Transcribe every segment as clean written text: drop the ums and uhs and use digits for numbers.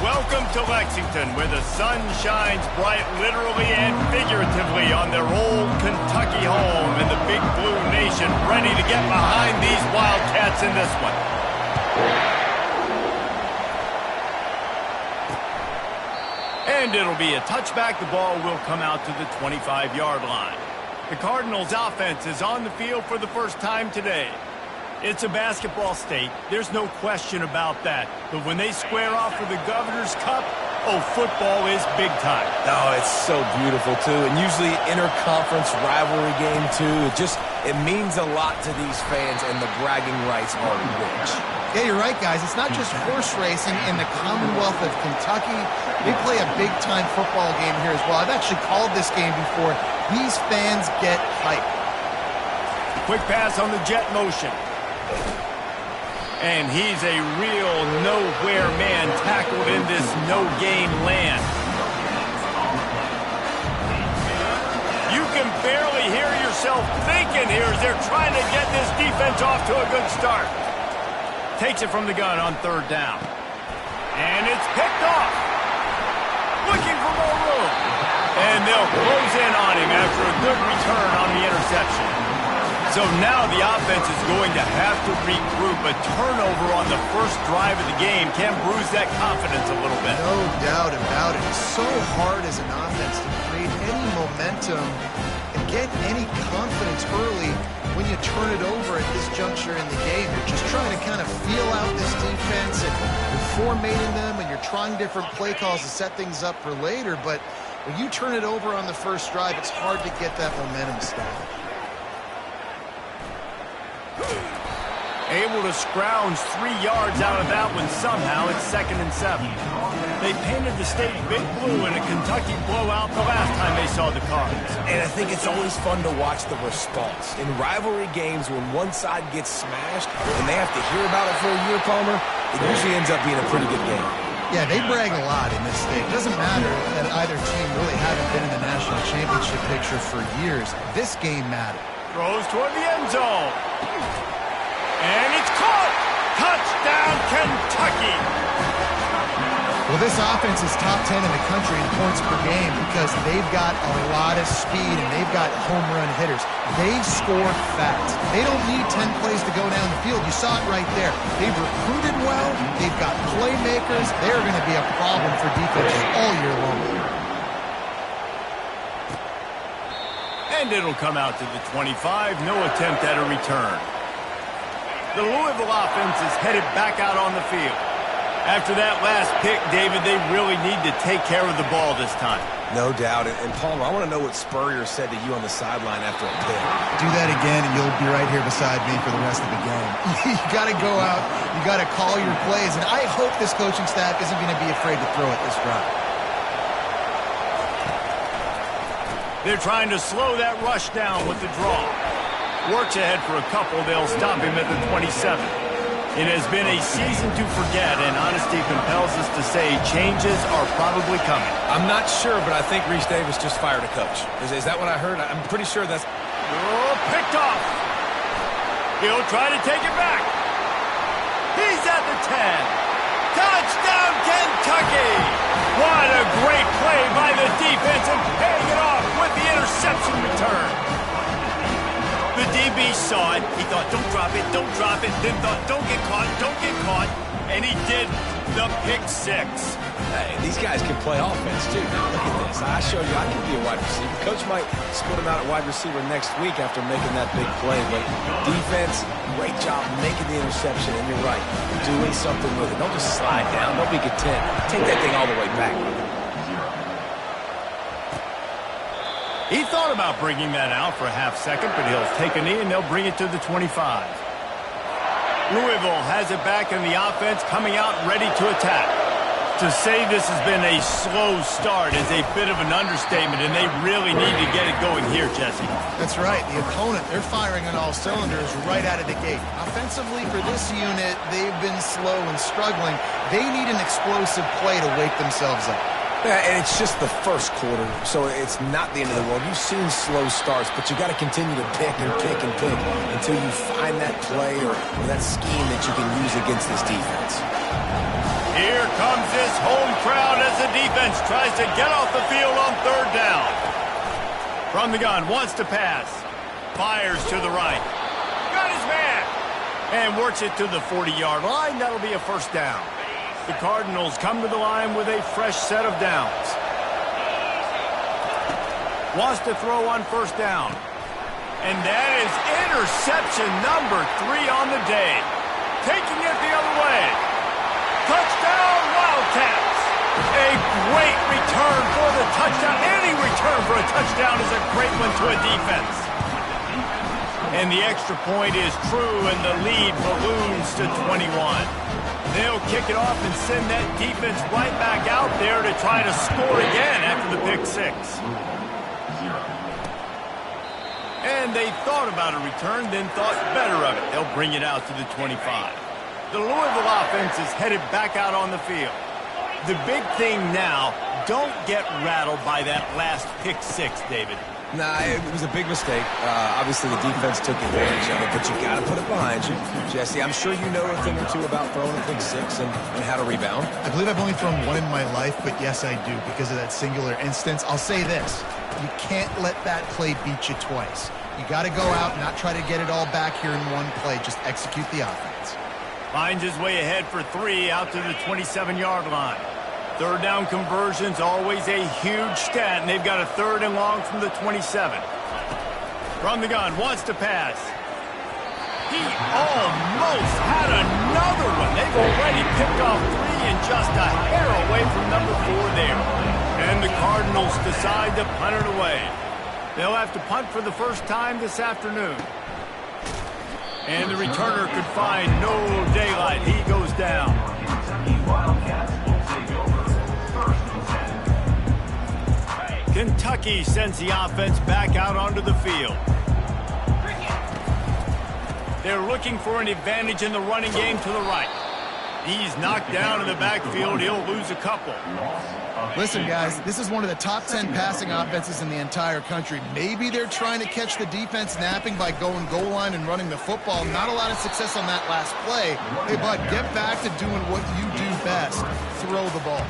Welcome to Lexington, where the sun shines bright literally and figuratively on their old Kentucky home, and the Big Blue Nation ready to get behind these Wildcats in this one. And it'll be a touchback. The ball will come out to the 25-yard line. The Cardinals' offense is on the field for the first time today. It's a basketball state. There's no question about that. But when they square off for the Governor's Cup, oh, football is big time. Oh, it's so beautiful, too. And usually interconference rivalry game, too. It means a lot to these fans, and the bragging rights are rich. Yeah, you're right, guys. It's not just horse racing in the Commonwealth of Kentucky. They play a big-time football game here as well. I've actually called this game before. These fans get hyped. Quick pass on the jet motion. And he's a real nowhere man tackled in this no-game land. You can barely hear yourself thinking here as they're trying to get this defense off to a good start. Takes it from the gun on third down. And it's picked off. Looking for more room. And they'll close in on him after a good return on the interception. So now the offense is going to have to regroup. A turnover on the first drive of the game can bruise that confidence a little bit. No doubt about it. It's so hard as an offense to create any momentum and get any confidence early when you turn it over at this juncture in the game. You're just trying to kind of feel out this defense, and you're formatting them, and you're trying different play calls to set things up for later. But when you turn it over on the first drive, it's hard to get that momentum started. Able to scrounge 3 yards out of that one somehow. It's 2nd and 7. They painted the state big blue in a Kentucky blowout the last time they saw the Cards. And I think it's always fun to watch the response. In rivalry games, when one side gets smashed and they have to hear about it for a year, Palmer, it usually ends up being a pretty good game. Yeah, they brag a lot in this state. It doesn't matter that either team really haven't been in the national championship picture for years. This game mattered. Throws toward the end zone. And it's caught! Touchdown, Kentucky! Well, this offense is top 10 in the country in points per game because they've got a lot of speed and they've got home run hitters. They score fast. They don't need 10 plays to go down the field. You saw it right there. They've recruited well. They've got playmakers. They're going to be a problem for defenses all year long. And it'll come out to the 25. No attempt at a return. The Louisville offense is headed back out on the field. After that last pick, David, they really need to take care of the ball this time. No doubt. And Palmer, I want to know what Spurrier said to you on the sideline after a pick. Do that again, and you'll be right here beside me for the rest of the game. You got to go out. You got to call your plays. And I hope this coaching staff isn't going to be afraid to throw it this drive. They're trying to slow that rush down with the draw. Works ahead for a couple. They'll stop him at the 27. It has been a season to forget, and honesty compels us to say changes are probably coming. I'm not sure, but I think Reese Davis just fired a coach. Is that what I heard? I'm pretty sure that's... Oh, picked off. He'll try to take it back. He's at the 10. Touchdown, Kentucky! What a great play by the defense and paying it off with the interception return. The DB saw it. He thought, don't drop it, don't drop it. Then thought, don't get caught, don't get caught. And he did the pick six. Hey, these guys can play offense, too. Now, look at this. I showed you I can be a wide receiver. Coach might split him out at wide receiver next week after making that big play. But defense, great job making the interception. And you're right, doing something with it. Don't just slide down. Don't be content. Take that thing all the way back. He thought about bringing that out for a half second, but he'll take a knee and they'll bring it to the 25. Louisville has it back in the offense, coming out ready to attack. To say this has been a slow start is a bit of an understatement, and they really need to get it going here, Jesse. That's right. The opponent, they're firing on all cylinders right out of the gate. Offensively for this unit, they've been slow and struggling. They need an explosive play to wake themselves up. Yeah, and it's just the first quarter, so it's not the end of the world. You've seen slow starts, but you got to continue to pick and pick and pick until you find that play or that scheme that you can use against this defense. Here comes this home crowd as the defense tries to get off the field on third down. From the gun, wants to pass. Fires to the right. Got his man. And works it to the 40-yard line. That'll be a first down. The Cardinals come to the line with a fresh set of downs. Wants to throw on first down. And that is interception number 3 on the day. Taking it the other way. Touchdown, Wildcats. A great return for the touchdown. Any return for a touchdown is a great one to a defense. And the extra point is true, and the lead balloons to 21. They'll kick it off and send that defense right back out there to try to score again after the pick 6. And they thought about a return, then thought better of it. They'll bring it out to the 25. The Louisville offense is headed back out on the field. The big thing now, don't get rattled by that last pick 6, David. Nah, it was a big mistake. Obviously, the defense took advantage of it, but you got to put it behind you. Jesse, I'm sure you know a thing or two about throwing a pick 6 and how to rebound. I believe I've only thrown one in my life, but yes, I do, because of that singular instance. I'll say this. You can't let that play beat you twice. You got to go out and not try to get it all back here in one play. Just execute the offense. Finds his way ahead for 3 out to the 27-yard line. Third down conversion's always a huge stat, and they've got a 3rd and long from the 27. From the gun, wants to pass. He almost had another one. They've already picked off 3 and just a hair away from number 4 there. And the Cardinals decide to punt it away. They'll have to punt for the first time this afternoon. And the returner could find no daylight. He goes down. Kentucky sends the offense back out onto the field. They're looking for an advantage in the running game to the right. He's knocked down in the backfield. He'll lose a couple. Listen, guys, this is one of the top 10 passing offenses in the entire country. Maybe they're trying to catch the defense napping by going goal line and running the football. Not a lot of success on that last play. Hey, bud, get back to doing what you do best. Throw the ball.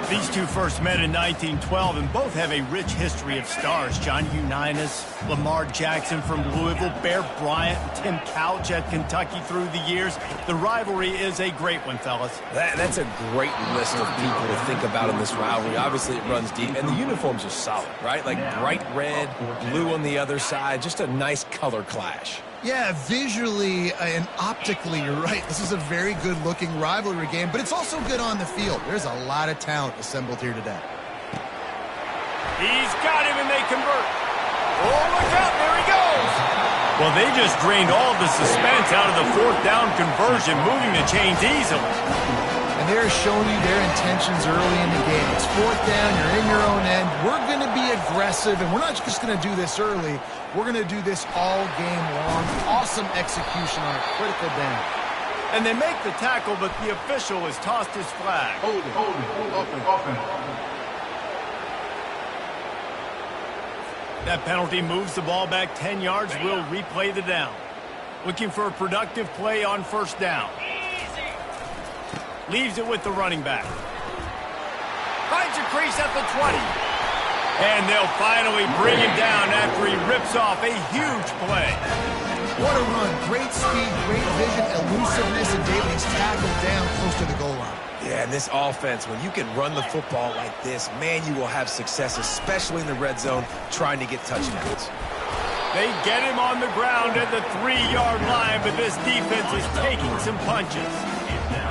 These two first met in 1912 and both have a rich history of stars. John Unitas, Lamar Jackson from Louisville, Bear Bryant, and Tim Couch at Kentucky through the years. The rivalry is a great one, fellas. That's a great list of people to think about in this rivalry. Obviously, it runs deep, and the uniforms are solid, right? Like bright red, blue on the other side, just a nice color clash. Yeah, visually and optically, you're right. This is a very good-looking rivalry game, but it's also good on the field. There's a lot of talent assembled here today. He's got him, and they convert. Oh, look out, there he goes. Well, they just drained all the suspense out of the 4th down conversion, moving the chains easily. And they're showing you their intentions early in the game. It's 4th down, you're in your own end. We're going to be aggressive, and we're not just going to do this early. We're going to do this all game long. Awesome execution on a critical down. And they make the tackle, but the official has tossed his flag. Hold it. That penalty moves the ball back 10 yards. We'll replay the down. Looking for a productive play on first down. Leaves it with the running back. Finds a crease at the 20. And they'll finally bring him down after he rips off a huge play. What a run. Great speed, great vision, elusiveness, and David, he's tackled down close to the goal line. Yeah, and this offense, when you can run the football like this, man, you will have success, especially in the red zone, trying to get touchdowns. They get him on the ground at the 3-yard line, but this defense is taking some punches.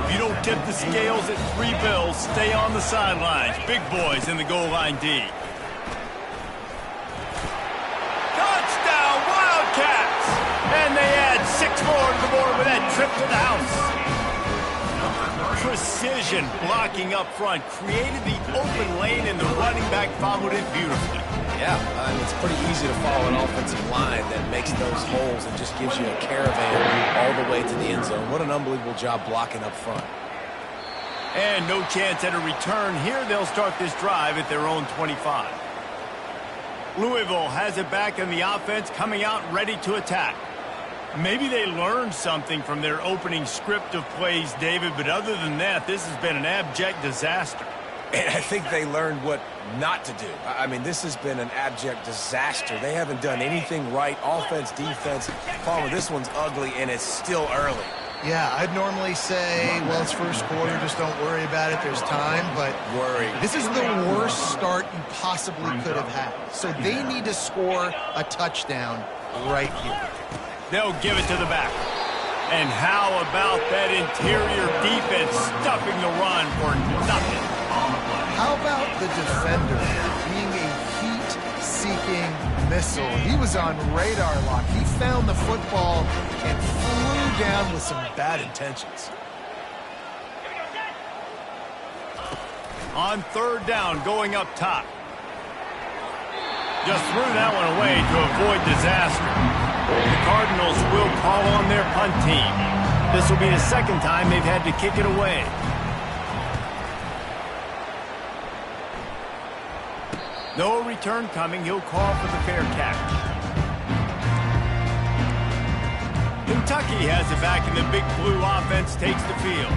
If you don't tip the scales at 3 bills, stay on the sidelines. Big boys in the goal line D. Touchdown, Wildcats! And they add 6 more to the board with that trip to the house. Precision blocking up front created the open lane, and the running back followed it beautifully. Yeah, it's pretty easy to follow an offensive line that makes those holes and just gives you a caravan all the way to the end zone. What an unbelievable job blocking up front. And no chance at a return here. They'll start this drive at their own 25. Louisville has it back in the offense, coming out ready to attack. Maybe they learned something from their opening script of plays, David, but other than that, this has been an abject disaster. And I think they learned what not to do. I mean, this has been an abject disaster. They haven't done anything right, offense, defense. Palmer, this one's ugly, and it's still early. Yeah, I'd normally say, well, it's first quarter, just don't worry about it, there's time, but this is the worst start you possibly could have had. So they need to score a touchdown right here. They'll give it to the back. And how about that interior defense stuffing the run for nothing? How about the defender being a heat-seeking missile? He was on radar lock. He found the football and flew down with some bad intentions. On third down, going up top. Just threw that one away to avoid disaster. The Cardinals will call on their punt team. This will be the second time they've had to kick it away. No return coming. He'll call for the fair catch. Kentucky has it back, and the Big Blue offense takes the field.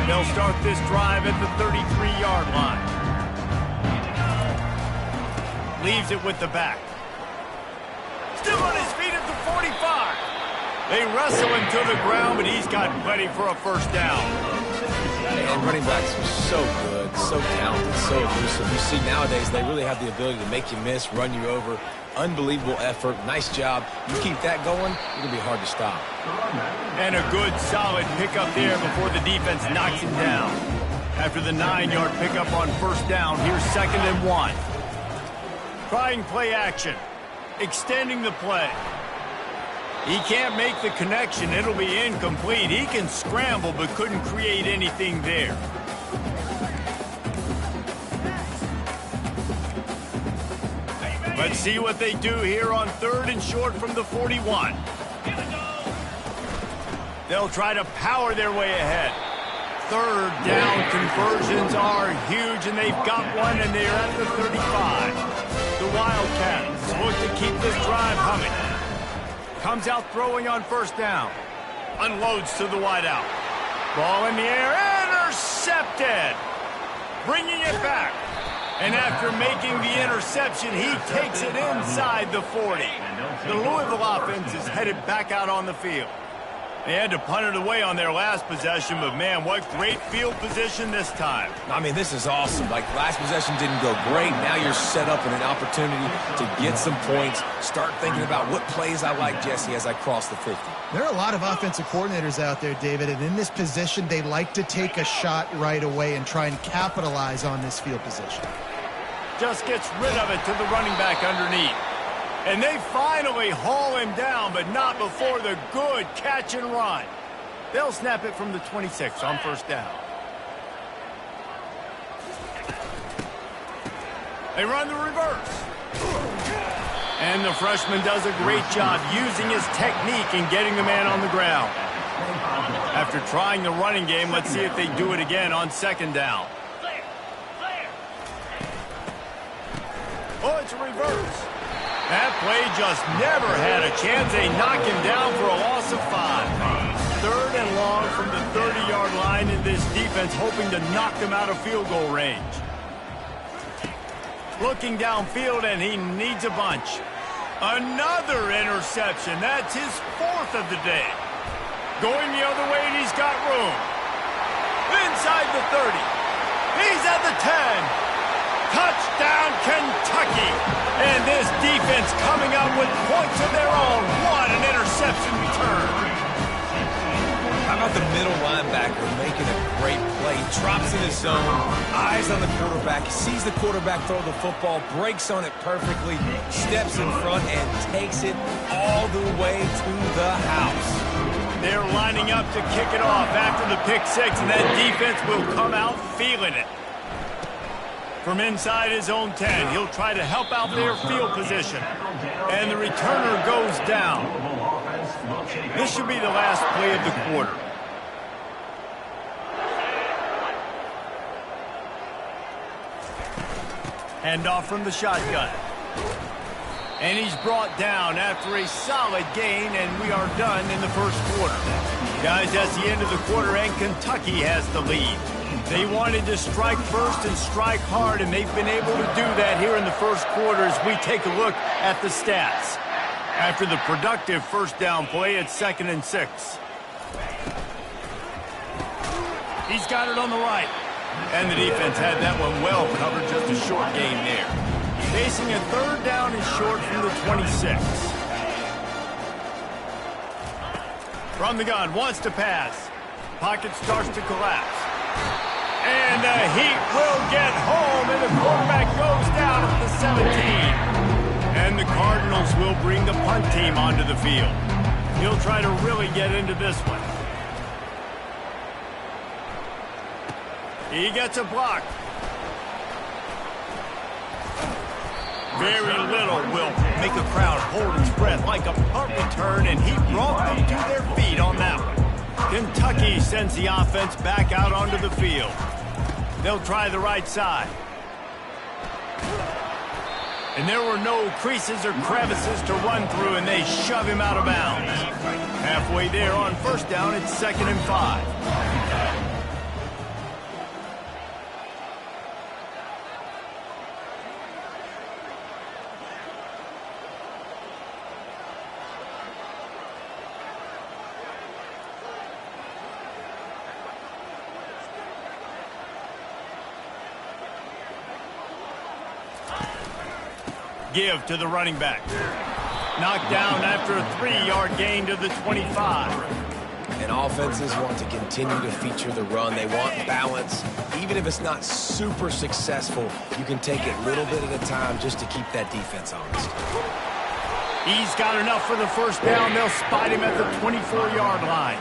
They'll start this drive at the 33-yard line. Leaves it with the back. Still on his feet at the 45. They wrestle him to the ground, but he's got plenty for a first down. And running backs are so good, so talented, so elusive. You see nowadays they really have the ability to make you miss, run you over. Unbelievable effort. Nice job. You keep that going, it'll be hard to stop. And a good, solid pickup there before the defense knocks him down. After the 9-yard pickup on first down, here's 2nd and 1. Trying play action. Extending the play. He can't make the connection. It'll be incomplete. He can scramble, but couldn't create anything there. Let's see what they do here on 3rd and short from the 41. They'll try to power their way ahead. 3rd down conversions are huge, and they've got one, and they're at the 35. The Wildcats look to keep this drive humming. Comes out throwing on first down. Unloads to the wideout. Ball in the air. Intercepted. Bringing it back. And after making the interception, he takes it inside the 40. The Louisville offense is headed back out on the field. They had to punt it away on their last possession, but man, what great field position this time. I mean, this is awesome. Like, last possession didn't go great. Now you're set up in an opportunity to get some points. Start thinking about what plays I like, Jesse, as I cross the 50. There are a lot of offensive coordinators out there, David, and in this position, they like to take a shot right away and try and capitalize on this field position. Just gets rid of it to the running back underneath. And they finally haul him down, but not before the good catch and run. They'll snap it from the 26 on first down. They run the reverse. And the freshman does a great job using his technique and getting the man on the ground. After trying the running game, let's see if they do it again on 2nd down. Oh, it's a reverse. That play just never had a chance. They knock him down for a loss of 5. 3rd and long from the 30-yard line, in this defense hoping to knock them out of field goal range. Looking downfield, and he needs a bunch. Another interception. That's his 4th of the day. Going the other way, and he's got room. Inside the 30. He's at the 10. Touchdown, Kentucky. And this defense coming up with points of their own. What an interception return. How about the middle linebacker making a great play? Drops in his zone, eyes on the quarterback, sees the quarterback throw the football, breaks on it perfectly, steps in front, and takes it all the way to the house. They're lining up to kick it off after the pick 6, and that defense will come out feeling it. From inside his own 10, he'll try to help out their field position. And the returner goes down. This should be the last play of the quarter. Handoff from the shotgun. And he's brought down after a solid gain, and we are done in the first quarter. Guys, that's the end of the quarter, and Kentucky has the lead. They wanted to strike first and strike hard, and they've been able to do that here in the first quarter as we take a look at the stats. After the productive first down play, it's 2nd and 6. He's got it on the right. And the defense had that one well covered, just a short gain there. Facing a 3rd down and short from the 26. From the gun, wants to pass. Pocket starts to collapse. And the Heat will get home, and the quarterback goes down at the 17. And the Cardinals will bring the punt team onto the field. He'll try to really get into this one. He gets a block. Very little will make a crowd hold its breath like a punt return, and he brought them to their feet on that one. Kentucky sends the offense back out onto the field. They'll try the right side. And there were no creases or crevices to run through, and they shove him out of bounds. Halfway there on first down, it's 2nd and 5. Give to the running back. Knocked down after a 3-yard gain to the 25. And offenses want to continue to feature the run. They want balance. Even if it's not super successful, you can take it little bit at a time just to keep that defense honest. He's got enough for the first down. They'll spot him at the 24-yard line.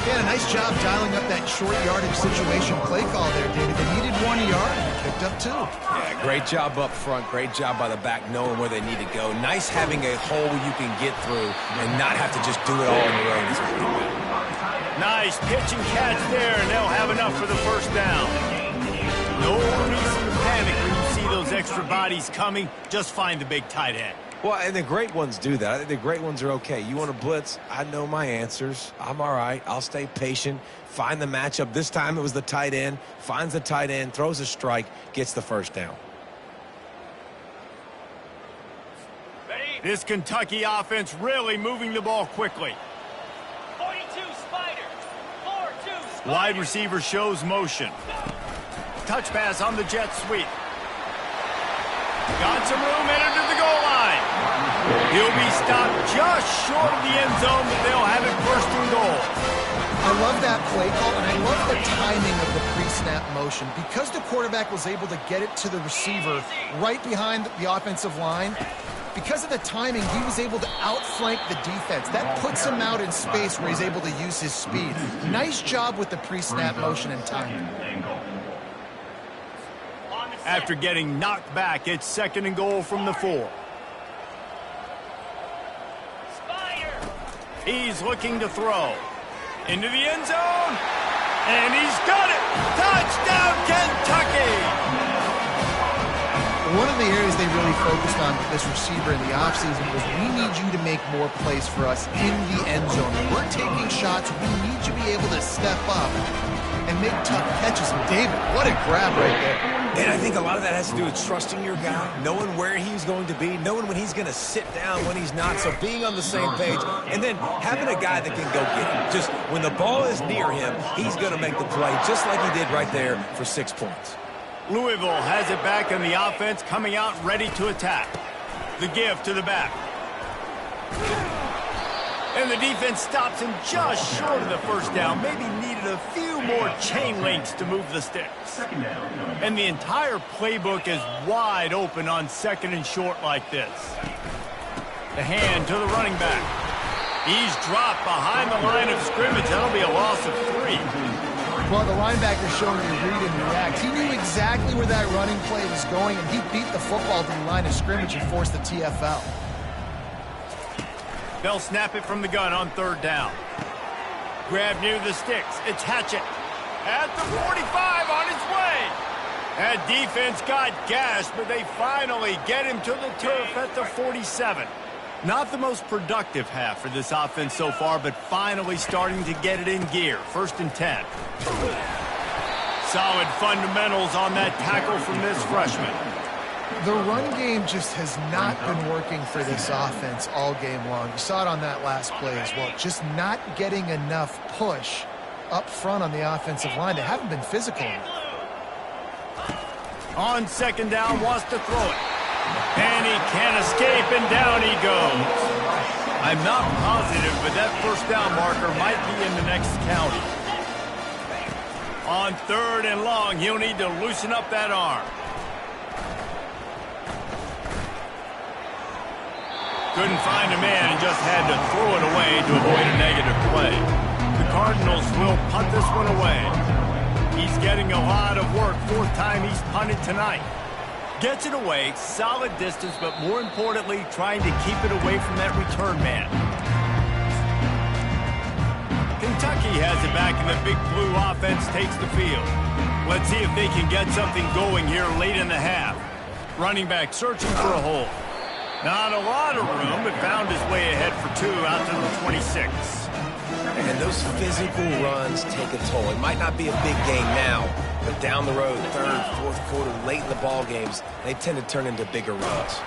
Yeah, nice job dialing up that short yardage situation play call there, David. They needed 1 yard, picked up 2. Yeah, great job up front. Great job by the back knowing where they need to go. Nice having a hole you can get through and not have to just do it all on your own. Nice pitch and catch there, and they'll have enough for the first down. No reason to panic when you see those extra bodies coming. Just find the big tight end. Well, and the great ones do that. I think the great ones are okay. You want to blitz? I know my answers. I'm all right. I'll stay patient. Find the matchup. This time it was the tight end. Finds the tight end, throws a strike, gets the first down. This Kentucky offense really moving the ball quickly. 42 Spider. 4-2 Spider. Wide receiver shows motion. Touch pass on the jet sweep. Got some room, headed to the goal line. He'll be stopped just short of the end zone, but they'll have it 1st and goal. I love that play call, and I love the timing of the pre-snap motion. Because the quarterback was able to get it to the receiver right behind the offensive line, because of the timing, he was able to outflank the defense. That puts him out in space where he's able to use his speed. Nice job with the pre-snap motion and timing. After getting knocked back, it's 2nd and goal from the 4. He's looking to throw. Into the end zone. And he's got it. Touchdown, Kentucky. One of the areas they really focused on with this receiver in the offseason was we need you to make more plays for us in the end zone. When we're taking shots, we need you to be able to step up and make tough catches. And David, what a grab right there. And I think a lot of that has to do with trusting your guy, knowing where he's going to be, knowing when he's going to sit down, when he's not, so being on the same page, and then having a guy that can go get him. Just when the ball is near him, he's going to make the play, just like he did right there for 6 points. Louisville has it back on the offense, coming out ready to attack. The give to the back. And the defense stops him just short of the first down. Maybe needed a few more chain links to move the sticks. And the entire playbook is wide open on 2nd and short like this. The hand to the running back. He's dropped behind the line of scrimmage. That'll be a loss of 3. Well, the linebacker showing you read and react. He knew exactly where that running play was going, and he beat the football to the line of scrimmage and forced the TFL. They'll snap it from the gun on 3rd down. Grab near the sticks. It's Hatchett. At the 45 on his way. That defense got gashed, but they finally get him to the turf at the 47. Not the most productive half for this offense so far, but finally starting to get it in gear. 1st and 10. Solid fundamentals on that tackle from this freshman. The run game just has not been working for this offense all game long. You saw it on that last play as well. Just not getting enough push up front on the offensive line. They haven't been physical enough. On 2nd down, wants to throw it. And he can't escape, and down he goes. I'm not positive, but that 1st down marker might be in the next county. On 3rd and long, he'll need to loosen up that arm. Couldn't find a man and just had to throw it away to avoid a negative play. The Cardinals will punt this one away. He's getting a lot of work. 4th time he's punted tonight. Gets it away, solid distance, but more importantly, trying to keep it away from that return man. Kentucky has it back, and the Big Blue offense takes the field. Let's see if they can get something going here late in the half. Running back searching for a hole. Not a lot of room, but found his way ahead for 2 out to the 26. And those physical runs take a toll. It might not be a big game now, but down the road, 3rd, 4th quarter, late in the ball games, they tend to turn into bigger runs.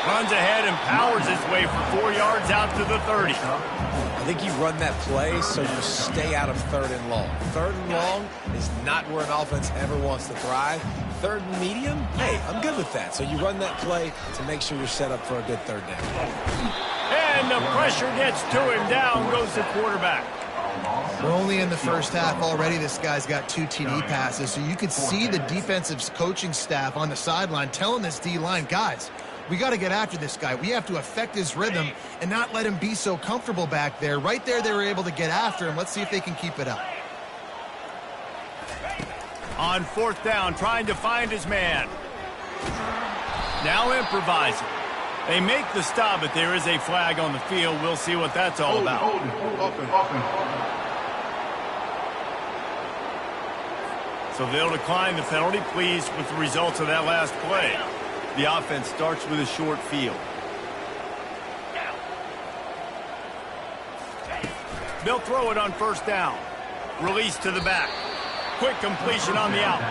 Runs ahead and powers his way for 4 yards out to the 30. I think you run that play so you stay out of 3rd and long. 3rd and long is not where an offense ever wants to thrive. 3rd and medium, hey, I'm good with that. So you run that play to make sure you're set up for a good 3rd down. And the pressure gets to him. Down goes the quarterback. We're only in the 1st half already. This guy's got 2 TD passes. So you could see the defensive coaching staff on the sideline telling this D-line, guys, we got to get after this guy. We have to affect his rhythm and not let him be so comfortable back there. Right there, they were able to get after him. Let's see if they can keep it up. On 4th down, trying to find his man. Now improvising. They make the stop, but there is a flag on the field. We'll see what that's all about. So they'll decline the penalty, pleased with the results of that last play. The offense starts with a short field. They'll throw it on 1st down. Release to the back. Quick completion on the out.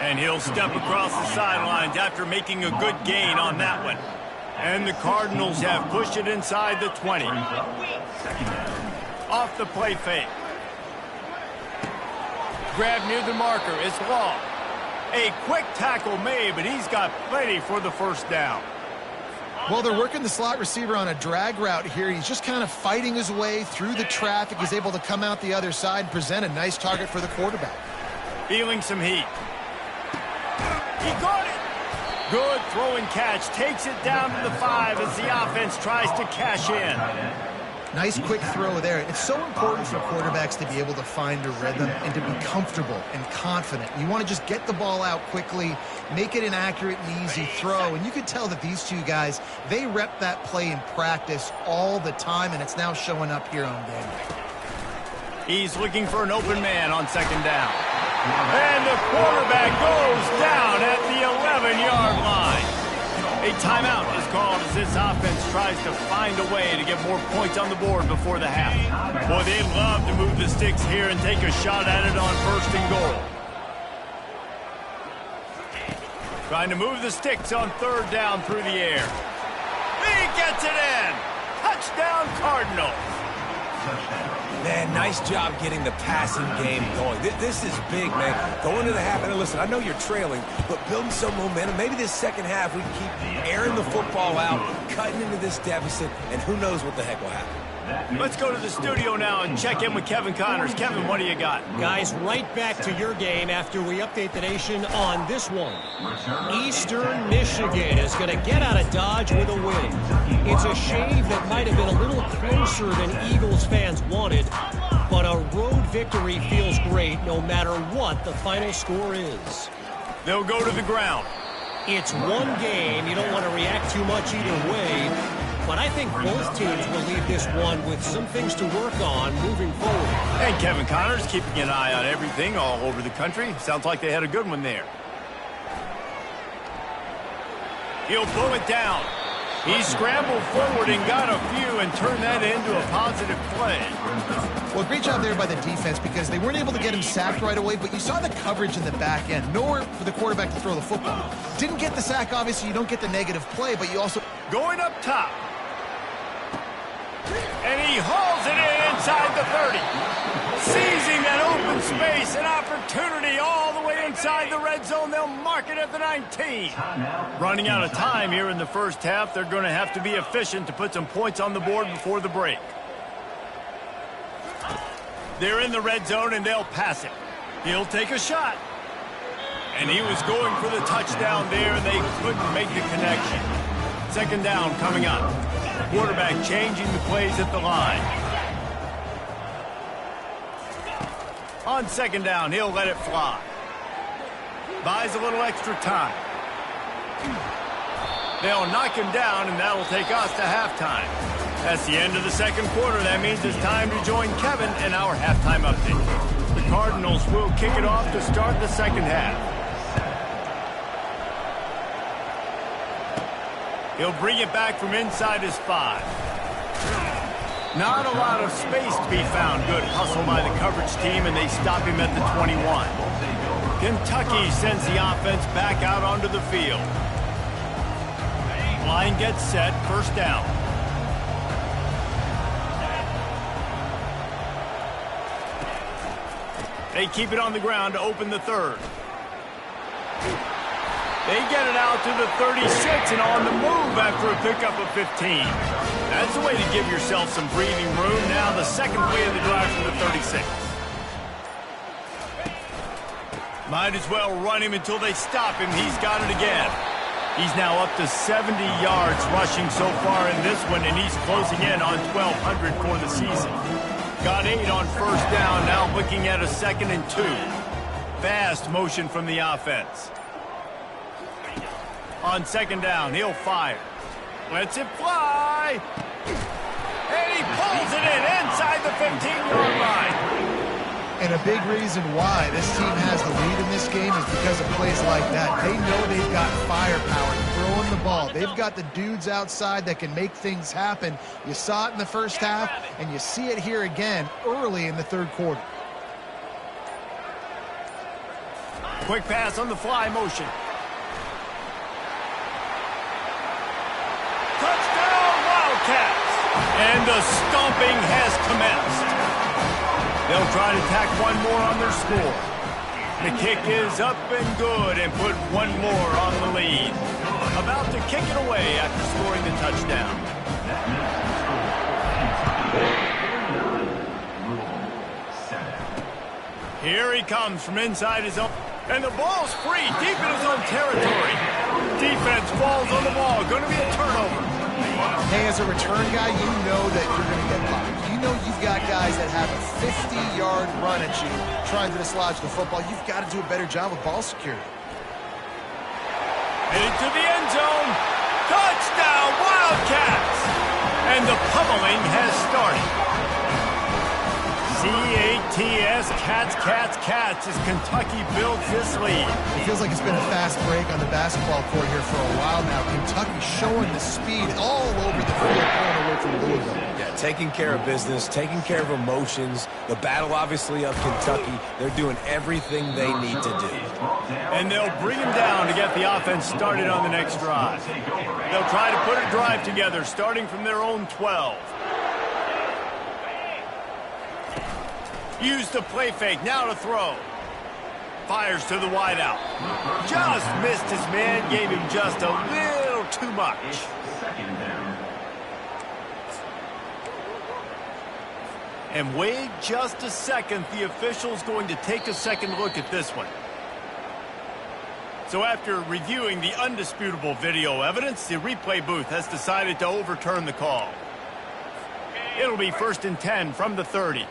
And he'll step across the sidelines after making a good gain on that one. And the Cardinals have pushed it inside the 20. Off the play fake. Grab near the marker. It's long. A quick tackle made, but he's got plenty for the 1st down. Well, they're working the slot receiver on a drag route here. He's just kind of fighting his way through the traffic. He's able to come out the other side and present a nice target for the quarterback. Feeling some heat. He got it. Good throw and catch. Takes it down to the 5 as the offense tries to cash in. Nice quick throw there. It's so important for quarterbacks to be able to find a rhythm and to be comfortable and confident. You want to just get the ball out quickly, make it an accurate and easy throw. And you can tell that these 2 guys, they rep that play in practice all the time, and it's now showing up here on game day. He's looking for an open man on 2nd down. And the quarterback goes down at the 11-yard line. A timeout is called as this offense tries to find a way to get more points on the board before the half. Boy, they love to move the sticks here and take a shot at it on 1st and goal. Trying to move the sticks on 3rd down through the air. He gets it in. Touchdown, Cardinals. Man, nice job getting the passing game going. This is big, man. Going to the half, and listen, I know you're trailing, but building some momentum. Maybe this 2nd half we can keep airing the football out, cutting into this deficit, and who knows what the heck will happen. Let's go to the studio now and check in with Kevin Connors. Kevin, what do you got? Guys, right back to your game after we update the nation on this one. Eastern Michigan is going to get out of Dodge with a win. It's a shave that might have been a little closer than Eagles fans wanted, but a road victory feels great no matter what the final score is. They'll go to the ground. It's one game. You don't want to react too much either way. but I think both teams will leave this one with some things to work on moving forward. And Kevin Connors keeping an eye on everything all over the country. Sounds like they had a good one there. He'll blow it down. He scrambled forward and got a few and turned that into a positive play. Well, great job there by the defense because they weren't able to get him sacked right away, but you saw the coverage in the back end. Nowhere for the quarterback to throw the football. Didn't get the sack, obviously. You don't get the negative play, but you also... Going up top. And he hauls it in inside the 30. Seizing that open space, an opportunity all the way inside the red zone. They'll mark it at the 19. Running out of time here in the first half. They're going to have to be efficient to put some points on the board before the break. They're in the red zone, and they'll pass it. He'll take a shot. And he was going for the touchdown there, and they couldn't make the connection. Second down coming up. Quarterback changing the plays at the line. On second down, he'll let it fly. Buys a little extra time. They'll knock him down, and that'll take us to halftime. That's the end of the second quarter. That means it's time to join Kevin in our halftime update. The Cardinals will kick it off to start the second half. He'll bring it back from inside his 5. Not a lot of space to be found. Good hustle by the coverage team, and they stop him at the 21. Kentucky sends the offense back out onto the field. Line gets set, first down. They keep it on the ground to open the third. They get it out to the 36 and on the move after a pickup of 15. That's the way to give yourself some breathing room. Now the second play of the drive from the 36. Might as well run him until they stop him. He's got it again. He's now up to 70 yards rushing so far in this one, and he's closing in on 1,200 for the season. Got 8 on first down, now looking at a 2nd and 2. Fast motion from the offense. On second down, he'll fire. Lets it fly. And he pulls it in inside the 15-yard line. And a big reason why this team has the lead in this game is because of plays like that. They know they've got firepower throwing the ball. They've got the dudes outside that can make things happen. You saw it in the first half, and you see it here again early in the third quarter. Quick pass on the fly motion. Touchdown, Wildcats! And the stomping has commenced. They'll try to tack one more on their score. The kick is up and good and put one more on the lead. About to kick it away after scoring the touchdown. Here he comes from inside his own. And the ball's free deep in his own territory. Defense falls on the ball. Going to be a turnover. Hey, as a return guy, you know that you're going to get blocked. You know you've got guys that have a 50-yard run at you trying to dislodge the football. You've got to do a better job with ball security. Headed to the end zone. Touchdown, Wildcats! And the pummeling has started. C-A-T-S, Cats, Cats, Cats, as Kentucky builds this lead. It feels like it's been a fast break on the basketball court here for a while now. Kentucky showing the speed all over the field, pulling away from Louisville. Yeah, taking care of business, taking care of emotions. The battle, obviously, of Kentucky. They're doing everything they need to do. And they'll bring him down to get the offense started on the next drive. They'll try to put a drive together, starting from their own 12. Use the play fake, now to throw. Fires to the wideout. Just missed his man, gave him just a little too much. And wait just a second, the official's going to take a second look at this one. So after reviewing the undisputable video evidence, the replay booth has decided to overturn the call. It'll be 1st and 10 from the 30.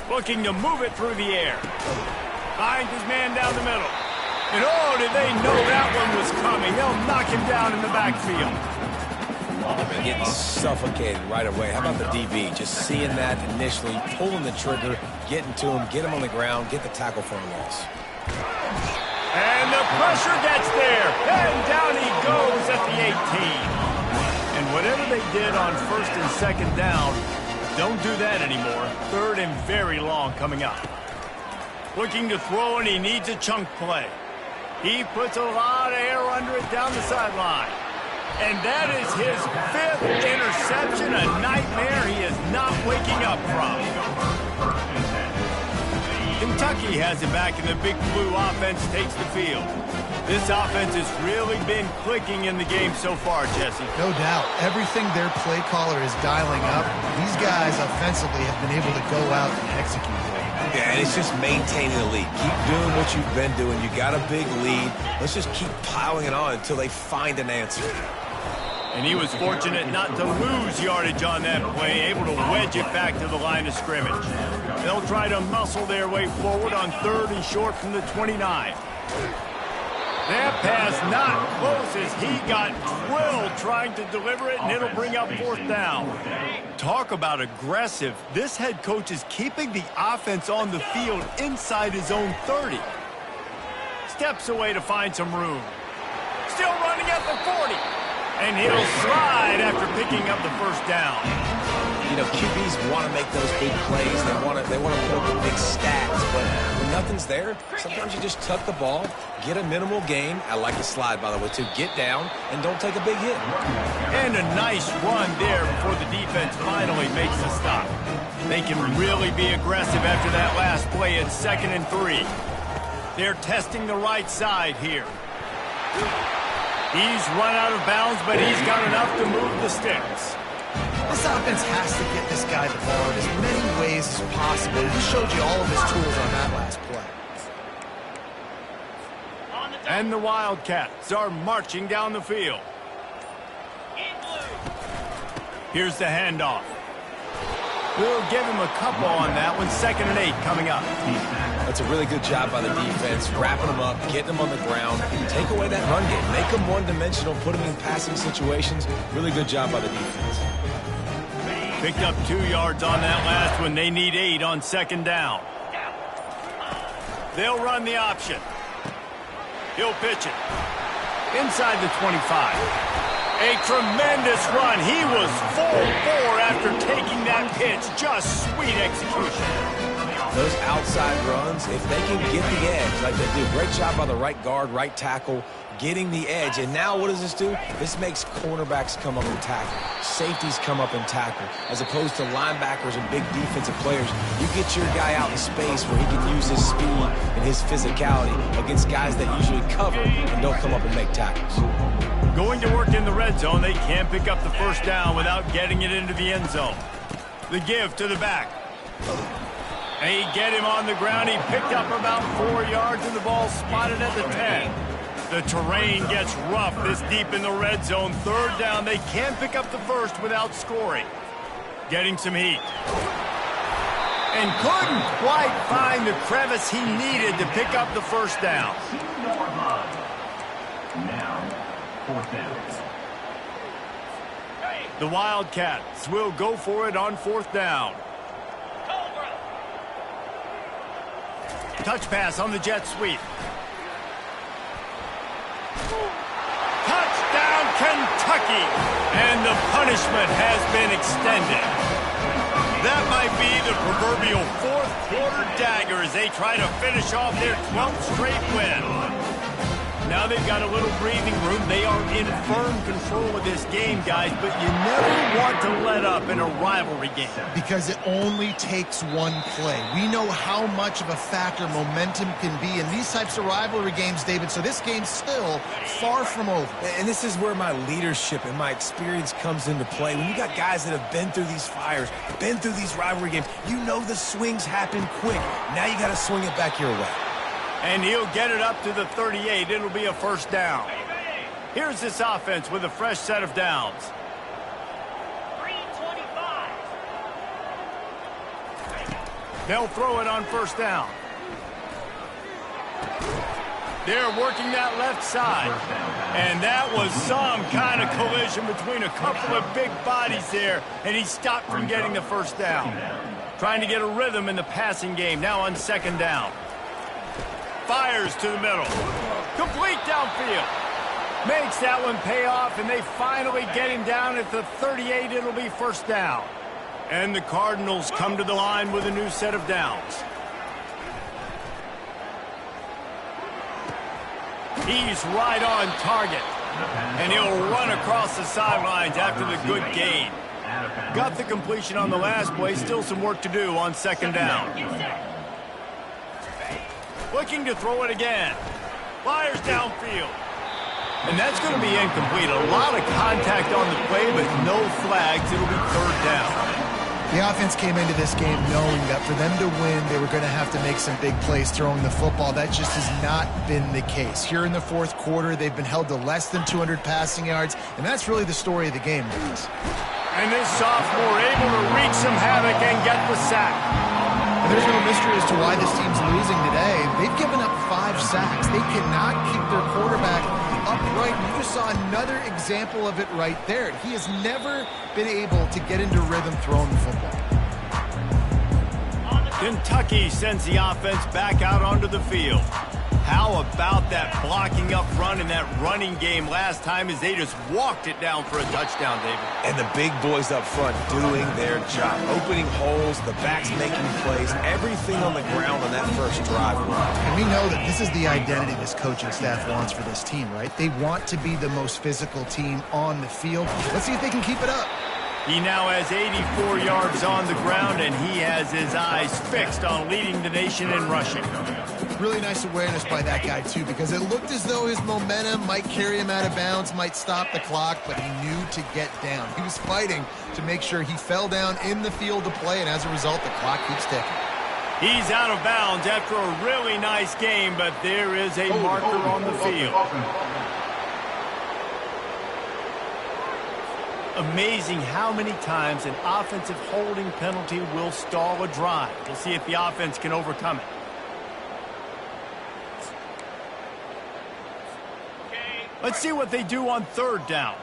Looking to move it through the air. Finds his man down the middle. And oh, did they know that one was coming. They'll knock him down in the backfield. Getting suffocated right away. How about the DB? Just seeing that initially, pulling the trigger, getting to him, get him on the ground, get the tackle for a loss. And the pressure gets there. And down he goes at the 18. And whatever they did on first and second down, don't do that anymore. Third and very long coming up. Looking to throw, and he needs a chunk play. He puts a lot of air under it down the sideline. And that is his 5th interception, a nightmare he is not waking up from. Kentucky has it back, and the Big Blue offense takes the field. This offense has really been clicking in the game so far, Jesse. No doubt. Everything their play caller is dialing up, these guys offensively have been able to go out and execute. Yeah, and it's just maintaining the lead. Keep doing what you've been doing. You got a big lead. Let's just keep piling it on until they find an answer. And he was fortunate not to lose yardage on that play, able to wedge it back to the line of scrimmage. They'll try to muscle their way forward on 3rd and short from the 29. That pass not close as he got drilled trying to deliver it, and it'll bring up 4th down. Talk about aggressive. This head coach is keeping the offense on the field inside his own 30. Steps away to find some room. Still running at the 40. And he'll slide after picking up the 1st down. You know, QBs want to make those big plays. They want to put up the big stats. But when nothing's there, sometimes you just tuck the ball, get a minimal gain. I like the slide, by the way, too. Get down and don't take a big hit. And a nice run there before the defense finally makes the stop. They can really be aggressive after that last play at 2nd and 3. They're testing the right side here. He's run out of bounds, but he's got enough to move the sticks. This offense has to get this guy the ball in as many ways as possible. He showed you all of his tools on that last play. And the Wildcats are marching down the field. Here's the handoff. We'll give him a couple on that one. 2nd and 8 coming up. That's a really good job by the defense, wrapping them up, getting them on the ground, take away that run game, make them one-dimensional, put them in passing situations. Really good job by the defense. Picked up 2 yards on that last one. They need 8 on 2nd down. They'll run the option. He'll pitch it. Inside the 25. A tremendous run. He was full bore after taking that pitch. Just sweet execution. Those outside runs, if they can get the edge like they do, great job by the right guard, right tackle, getting the edge. And now what does this do? This makes cornerbacks come up and tackle. Safeties come up and tackle. As opposed to linebackers and big defensive players, you get your guy out in space where he can use his speed and his physicality against guys that usually cover and don't come up and make tackles. Going to work in the red zone, they can't pick up the 1st down without getting it into the end zone. The give to the back. They get him on the ground. He picked up about 4 yards, and the ball spotted at the 10. The terrain gets rough this deep in the red zone. 3rd down. They can't pick up the 1st without scoring. Getting some heat. And couldn't quite find the crevice he needed to pick up the 1st down. Now, 4th down. The Wildcats will go for it on 4th down. Touch pass on the jet sweep. Touchdown, Kentucky! And the punishment has been extended. That might be the proverbial 4th quarter dagger as they try to finish off their 12th straight win. Now they've got a little breathing room. They are in firm control of this game, guys, but you never want to let up in a rivalry game. Because it only takes one play. We know how much of a factor momentum can be in these types of rivalry games, David, so this game's still far from over. And this is where my leadership and my experience comes into play. When you got guys that have been through these fires, been through these rivalry games, you know the swings happen quick. Now you got to swing it back your way. And he'll get it up to the 38. It'll be a 1st down. Here's this offense with a fresh set of downs. 325. They'll throw it on 1st down. They're working that left side. And that was some kind of collision between a couple of big bodies there, and he stopped from getting the first down. Trying to get a rhythm in the passing game, now on second down. Fires to the middle. Complete downfield. Makes that one pay off, and they finally get him down at the 38. It'll be first down. And the Cardinals come to the line with a new set of downs. He's right on target. And he'll run across the sidelines after the good gain. Got the completion on the last play. Still some work to do on second down. Looking to throw it again. Fires downfield. And that's going to be incomplete. A lot of contact on the play, but no flags. It'll be third down. The offense came into this game knowing that for them to win, they were going to have to make some big plays throwing the football. That just has not been the case. Here in the fourth quarter, they've been held to less than 200 passing yards, and that's really the story of the game, guys. And this sophomore able to wreak some havoc and get the sack. And there's no mystery as to why this team's losing today. They've given up 5 sacks. They cannot keep their quarterback upright. You just saw another example of it right there. He has never been able to get into rhythm throwing the football. Kentucky sends the offense back out onto the field. How about that blocking up front and that running game last time as they just walked it down for a touchdown, David? And the big boys up front doing their job. Opening holes, the backs making plays, everything on the ground on that first drive. And we know that this is the identity this coaching staff wants for this team, right? They want to be the most physical team on the field. Let's see if they can keep it up. He now has 84 yards on the ground, and he has his eyes fixed on leading the nation in rushing. Really nice awareness by that guy, too, because it looked as though his momentum might carry him out of bounds, might stop the clock, but he knew to get down. He was fighting to make sure he fell down in the field to play, and as a result, the clock keeps ticking. He's out of bounds after a really nice game, but there is a marker on the field. Amazing how many times an offensive holding penalty will stall a drive. We'll see if the offense can overcome it. Let's see what they do on third down.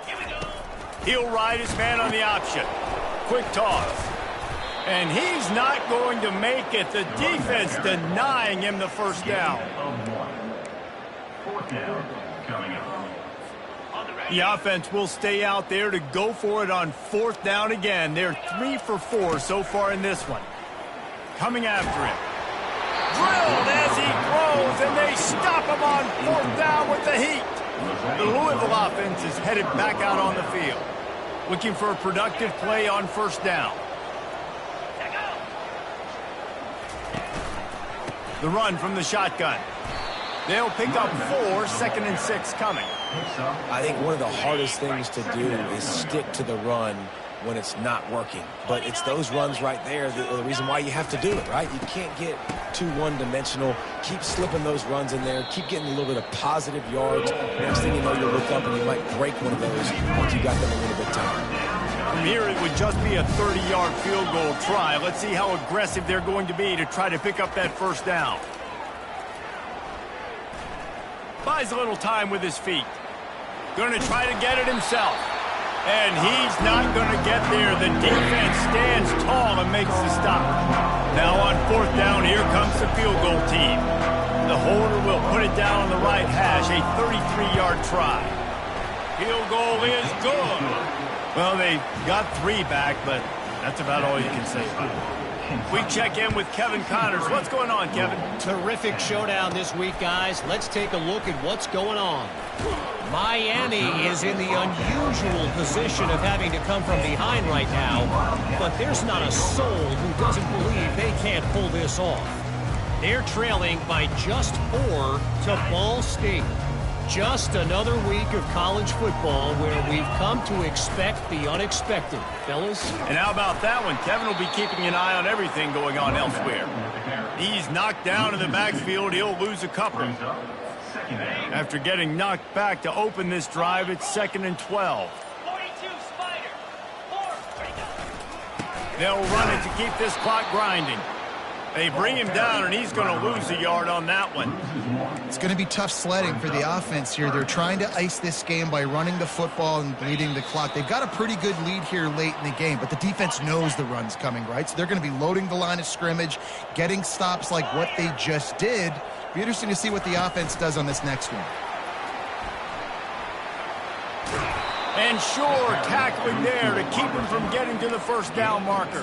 Here we go. He'll ride his man on the option. Quick toss. And he's not going to make it. The defense denying him the first down. Fourth down coming up. The offense will stay out there to go for it on fourth down again. They're 3 for 4 so far in this one. Coming after him. Drilled as he throws, and they stop him on fourth down with the heat. The Louisville offense is headed back out on the field. Looking for a productive play on first down. The run from the shotgun. They'll pick up 4, 2nd and 6 coming. I think one of the hardest things to do is stick to the run when it's not working. But it's those runs right there, the reason why you have to do it, right? You can't get too one-dimensional. Keep slipping those runs in there. Keep getting a little bit of positive yards. Next thing you know, you look up and you might break one of those once you got them a little bit tired. From here, it would just be a 30-yard field goal try. Let's see how aggressive they're going to be to try to pick up that first down. Buys a little time with his feet. Going to try to get it himself. And he's not going to get there. The defense stands tall and makes the stop. Now on fourth down, here comes the field goal team. The holder will put it down on the right hash, a 33-yard try. Field goal is good. Well, they got 3 back, but that's about all you can say about it. We check in with Kevin Connors. What's going on, Kevin? Terrific showdown this week, guys. Let's take a look at what's going on. Miami is in the unusual position of having to come from behind right now, but there's not a soul who doesn't believe they can't pull this off. They're trailing by just 4 to Ball State. Just another week of college football where we've come to expect the unexpected, fellas. And how about that one? Kevin will be keeping an eye on everything going on elsewhere. He's knocked down in the backfield. He'll lose a couple. After getting knocked back to open this drive, it's 2nd and 12. 42 Spider. 4. Ready, go. They'll run it to keep this clock grinding. They bring him down, and he's going to lose a yard on that one. It's going to be tough sledding for the offense here. They're trying to ice this game by running the football and bleeding the clock. They've got a pretty good lead here late in the game, but the defense knows the run's coming, right? So they're going to be loading the line of scrimmage, getting stops like what they just did. Be interesting to see what the offense does on this next one. And sure, tackling there to keep him from getting to the first down marker.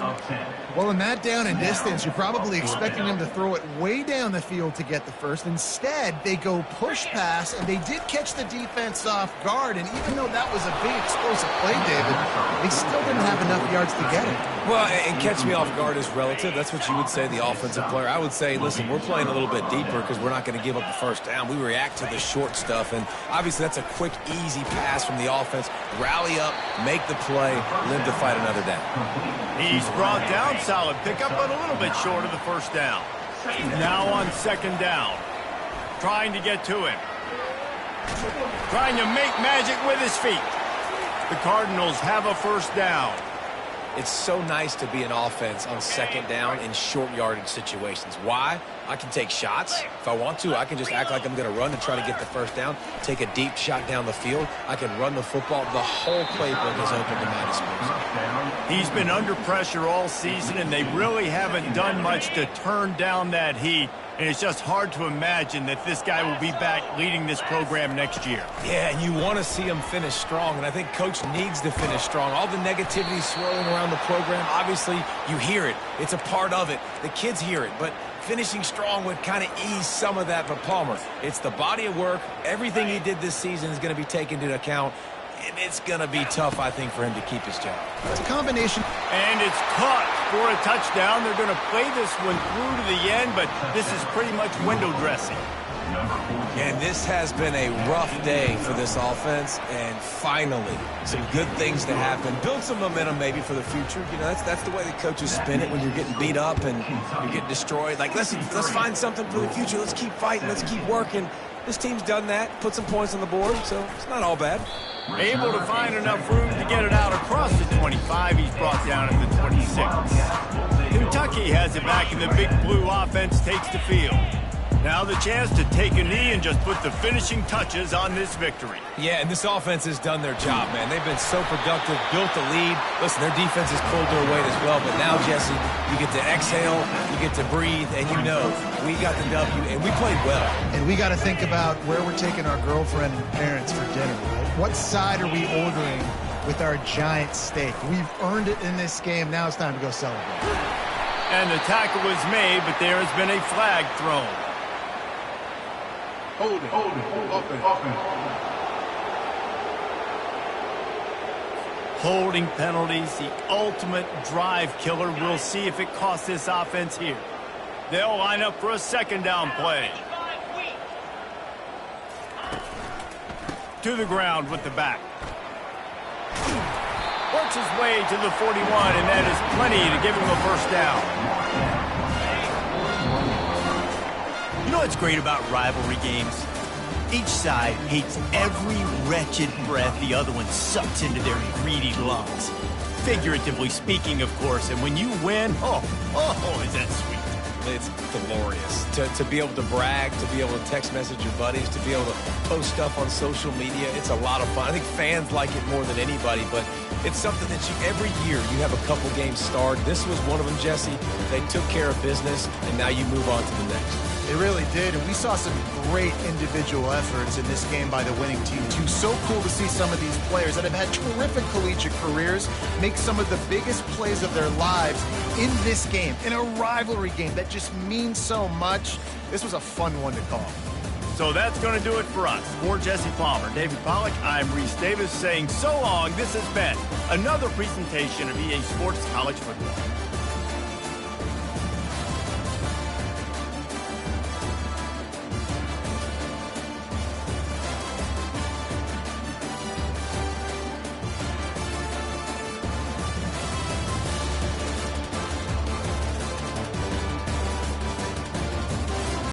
Well, in that down and distance, you're probably expecting them to throw it way down the field to get the first. Instead, they go push pass, and they did catch the defense off guard. And even though that was a big explosive play, David, they still didn't have enough yards to get it. Well, and catch me off guard is relative. That's what you would say, the offensive player. I would say, listen, we're playing a little bit deeper because we're not going to give up the first down. We react to the short stuff, and obviously that's a quick, easy pass from the offense. Rally up, make the play, live to fight another down. He's brought down, solid pickup, but a little bit short of the first down. Now on second down, trying to get to him. Trying to make magic with his feet. The Cardinals have a first down. It's so nice to be an offense on second down in short yardage situations. Why? I can take shots. If I want to, I can just act like I'm going to run and try to get the first down, take a deep shot down the field. I can run the football. The whole playbook is open to my disposal. He's been under pressure all season, and they really haven't done much to turn down that heat. And it's just hard to imagine that this guy will be back leading this program next year. Yeah, and you want to see him finish strong, and I think Coach needs to finish strong. All the negativity swirling around the program, obviously you hear it. It's a part of it. The kids hear it, but finishing strong would kind of ease some of that. But Palmer, it's the body of work. Everything he did this season is going to be taken into account, and it's going to be tough, I think, for him to keep his job. It's a combination. And it's caught for a touchdown. They're going to play this one through to the end, but this is pretty much window dressing. And this has been a rough day for this offense, and finally, some good things to happen. Build some momentum maybe for the future. You know, that's the way the coaches spin it when you're getting beat up and you're getting destroyed. Like, let's find something for the future. Let's keep fighting. Let's keep working. This team's done that, put some points on the board, so it's not all bad. Able to find enough room to get it out across the 25. He's brought down at the 26. Kentucky has it back, and the Big Blue offense takes the field. Now the chance to take a knee and just put the finishing touches on this victory. Yeah, and this offense has done their job, man. They've been so productive, built the lead. Listen, their defense has pulled their weight as well, but now, Jesse, you get to exhale, you get to breathe, and you know we got the W, and we played well. And we got to think about where we're taking our girlfriend and parents for dinner, right? What side are we ordering with our giant steak? We've earned it in this game. Now it's time to go celebrate. And the tackle was made, but there has been a flag thrown. Hold it. Offense. Holding penalties, the ultimate drive killer. We'll see if it costs this offense here. They'll line up for a second down play. To the ground with the back. Works his way to the 41, and that is plenty to give him a first down. You know what's great about rivalry games? Each side hates every wretched breath the other one sucks into their greedy lungs. Figuratively speaking, of course, and when you win, is that sweet. It's glorious to be able to brag, to be able to text message your buddies, to be able to post stuff on social media. It's a lot of fun. I think fans like it more than anybody, but it's something that every year you have a couple games starred. This was one of them, Jesse. They took care of business, and now you move on to the next. It really did, and we saw some great individual efforts in this game by the winning team, too. So cool to see some of these players that have had terrific collegiate careers make some of the biggest plays of their lives in this game, in a rivalry game that just means so much. This was a fun one to call. So that's going to do it for us. For Jesse Palmer, David Pollack, I'm Reese Davis saying so long. This has been another presentation of EA Sports College Football.